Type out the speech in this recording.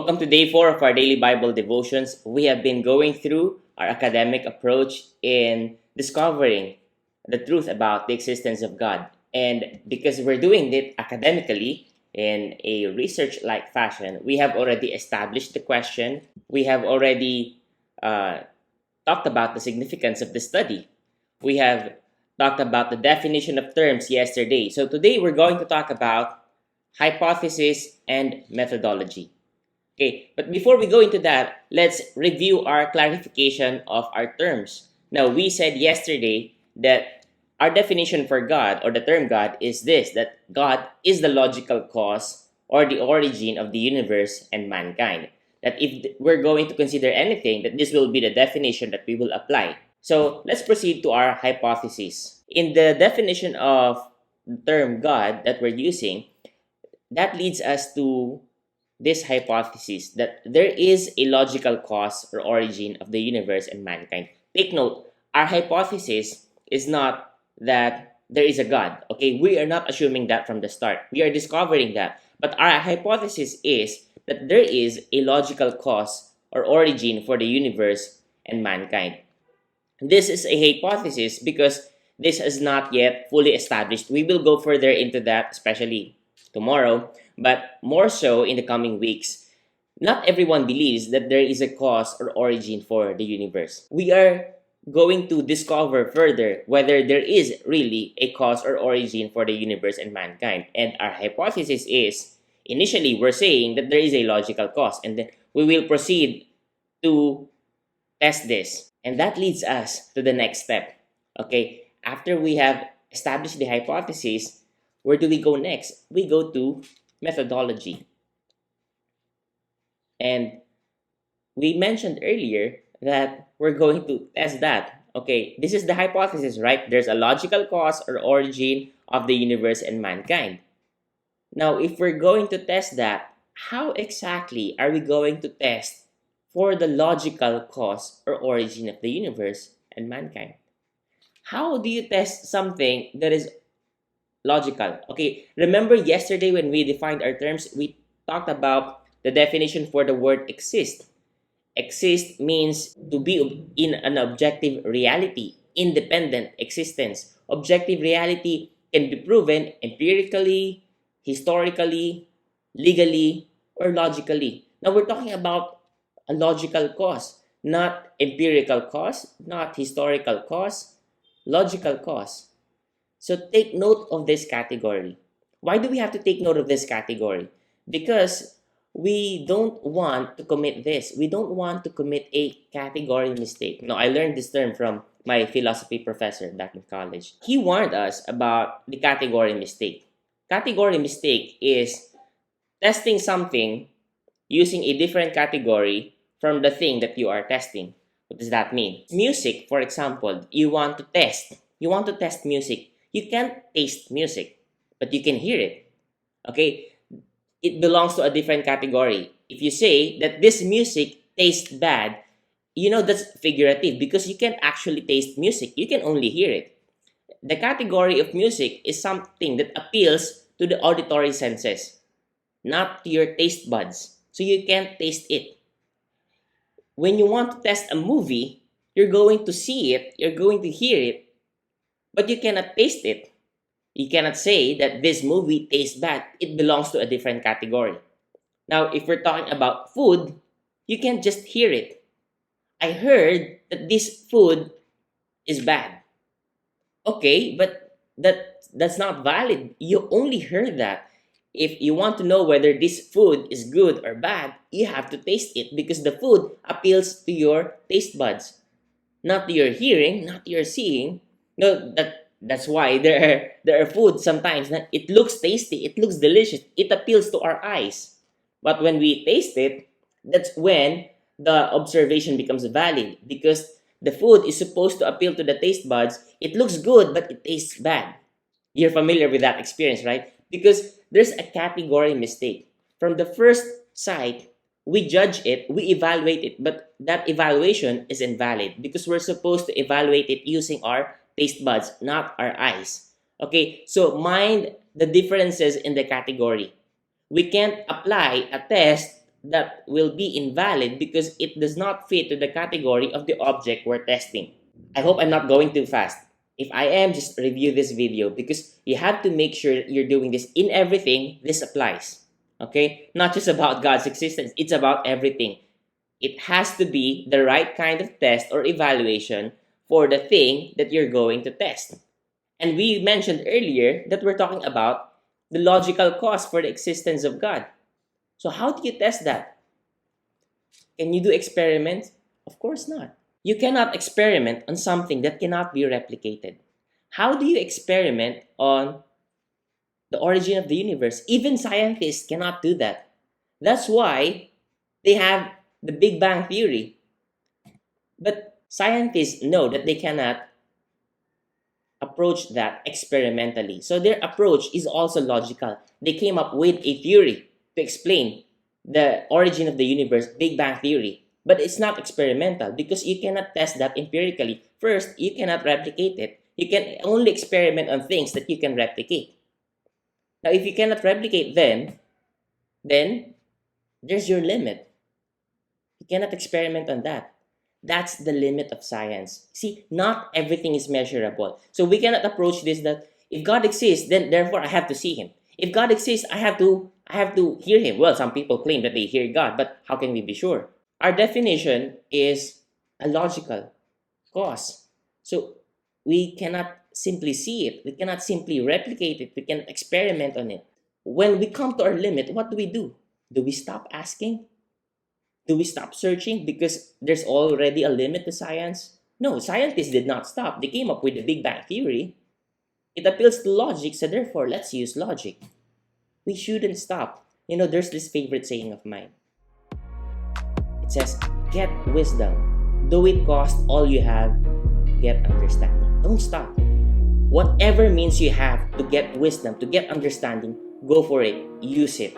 Welcome to day 4 of our daily Bible devotions. We have been going through our academic approach in discovering the truth about the existence of God. And because we're doing it academically in a research like fashion, we have already established the question. We have already talked about the significance of the study. We have talked about the definition of terms yesterday. So today we're going to talk about hypothesis and methodology. Okay, but before we go into that, let's review our clarification of our terms. Now, we said yesterday that our definition for God or the term God is this, that God is the logical cause or the origin of the universe and mankind. That if we're going to consider anything, that this will be the definition that we will apply. So let's proceed to our hypothesis. In the definition of the term God that we're using, that leads us to this hypothesis that there is a logical cause or origin of the universe and mankind. Take note, our hypothesis is not that there is a God. Okay, we are not assuming that from the start. We are discovering that. But our hypothesis is that there is a logical cause or origin for the universe and mankind. This is a hypothesis because this is not yet fully established. We will go further into that, especially tomorrow, but more so in the coming weeks. Not everyone believes that there is a cause or origin for the universe. We are going to discover further whether there is really a cause or origin for the universe and mankind. And our hypothesis is, initially, we're saying that there is a logical cause, and then we will proceed to test this. And that leads us to the next step. Okay, after we have established the hypothesis, where do we go next? We go to methodology. And we mentioned earlier that we're going to test that. Okay, this is the hypothesis, right? There's a logical cause or origin of the universe and mankind. Now, if we're going to test that, how exactly are we going to test for the logical cause or origin of the universe and mankind? How do you test something that is logical? Okay, remember yesterday when we defined our terms, we talked about the definition for the word exist. Exist means to be in an objective reality, independent existence. Objective reality can be proven empirically, historically, legally, or logically. Now we're talking about a logical cause, not empirical cause, not historical cause, logical cause. So take note of this category. Why do we have to take note of this category? Because we don't want to commit this. We don't want to commit a category mistake. No, I learned this term from my philosophy professor back in college. He warned us about the category mistake. Category mistake is testing something using a different category from the thing that you are testing. What does that mean? Music, for example, you want to test. You want to test music. You can't taste music, but you can hear it. Okay? It belongs to a different category. If you say that this music tastes bad, you know that's figurative because you can't actually taste music. You can only hear it. The category of music is something that appeals to the auditory senses, not to your taste buds. So you can't taste it. When you want to test a movie, you're going to see it, you're going to hear it, but you cannot taste it. You cannot say that this movie tastes bad. It belongs to a different category. Now, if we're talking about food, you can't just hear it. I heard that this food is bad. Okay, but that's not valid. You only heard that. If you want to know whether this food is good or bad, you have to taste it because the food appeals to your taste buds, not to your hearing, not to your seeing. No, that's why there are foods sometimes that it looks tasty, it looks delicious, it appeals to our eyes. But when we taste it, that's when the observation becomes valid because the food is supposed to appeal to the taste buds. It looks good, but it tastes bad. You're familiar with that experience, right? Because there's a category mistake. From the first sight, we judge it, we evaluate it, but that evaluation is invalid because we're supposed to evaluate it using our taste buds, not our eyes. Okay, so mind the differences in the category. We can't apply a test that will be invalid because it does not fit to the category of the object we're testing. I hope I'm not going too fast. If I am, just review this video because you have to make sure you're doing this in everything this applies. Okay? Not just about God's existence, it's about everything. It has to be the right kind of test or evaluation for the thing that you're going to test. And we mentioned earlier that we're talking about the logical cause for the existence of God. So how do you test that? Can you do experiments? Of course not. You cannot experiment on something that cannot be replicated. How do you experiment on the origin of the universe? Even scientists cannot do that. That's why they have the Big Bang Theory. But scientists know that they cannot approach that experimentally. So their approach is also logical. They came up with a theory to explain the origin of the universe, Big Bang Theory. But it's not experimental because you cannot test that empirically. First, you cannot replicate it. You can only experiment on things that you can replicate. Now, if you cannot replicate them, then there's your limit. You cannot experiment on that. That's the limit of science. See, not everything is measurable. So we cannot approach this that if God exists, then therefore I have to see him. If God exists, I have to hear him. Well, some people claim that they hear God, but how can we be sure? Our definition is a logical cause. So we cannot simply see it. We cannot simply replicate it. We cannot experiment on it. When we come to our limit, what do? Do we stop asking? Do we stop searching because there's already a limit to science? No, scientists did not stop. They came up with the Big Bang Theory. It appeals to logic, so therefore, let's use logic. We shouldn't stop. There's this favorite saying of mine. It says, get wisdom. Though it cost all you have, get understanding. Don't stop. Whatever means you have to get wisdom, to get understanding, go for it. Use it.